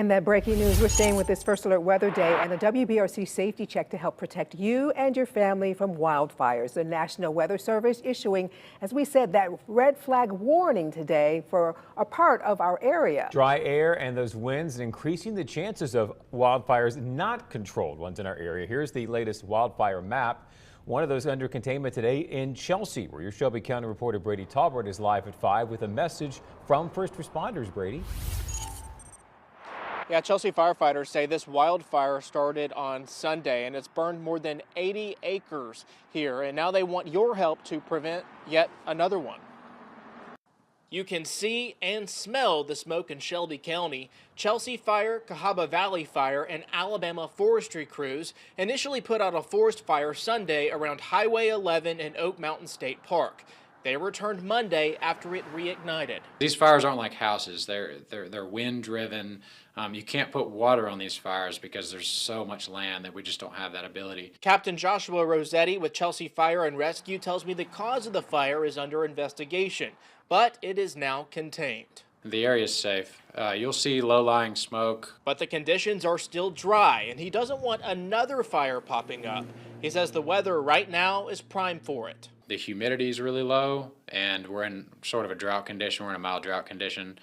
And that breaking news, we're staying with this First Alert Weather Day and the WBRC safety check to help protect you and your family from wildfires. The National Weather Service issuing, as we said, that red flag warning today for a part of our area. Dry air and those winds increasing the chances of wildfires, not controlled ones in our area. Here's the latest wildfire map. One of those under containment today in Chelsea, where your Shelby County reporter Brady Talbert is live at 5 with a message from first responders. Brady. Yeah, Chelsea firefighters say this wildfire started on Sunday and it's burned more than 80 acres here. And now they want your help to prevent yet another one. You can see and smell the smoke in Shelby County. Chelsea Fire, Cahaba Valley Fire, and Alabama forestry crews initially put out a forest fire Sunday around Highway 11 and Oak Mountain State Park. They returned Monday after it reignited. These fires aren't like houses. They're wind driven. You can't put water on these fires because there's so much land that we just don't have that ability. Captain Joshua Rossetti with Chelsea Fire and Rescue tells me the cause of the fire is under investigation, but it is now contained. The area is safe. You'll see low-lying smoke. But the conditions are still dry, and he doesn't want another fire popping up. He says the weather right now is prime for it. The humidity is really low, and we're in sort of a drought condition. We're in a mild drought condition,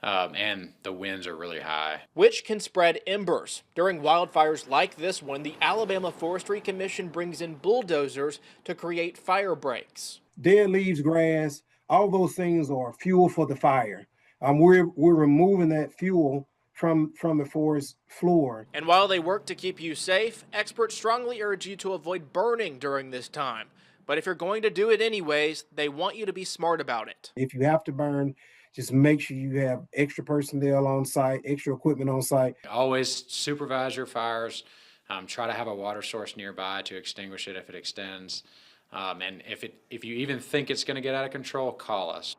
and the winds are really high, which can spread embers. During wildfires like this one, the Alabama Forestry Commission brings in bulldozers to create fire breaks. Dead leaves, grass, all those things are fuel for the fire. We're removing that fuel from the forest floor. And while they work to keep you safe, experts strongly urge you to avoid burning during this time. But if you're going to do it anyways, they want you to be smart about it. If you have to burn, just make sure you have extra personnel on site, extra equipment on site. Always supervise your fires. Try to have a water source nearby to extinguish it if it extends. And if you even think it's going to get out of control, call us.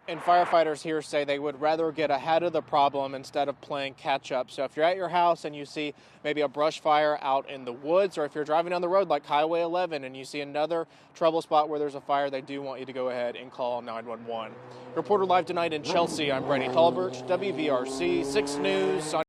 And firefighters here say they would rather get ahead of the problem instead of playing catch up. So if you're at your house and you see maybe a brush fire out in the woods, or if you're driving down the road like Highway 11 and you see another trouble spot where there's a fire, they do want you to go ahead and call 911. Reporter live tonight in Chelsea, I'm Brady Talbert, WVRC 6 News.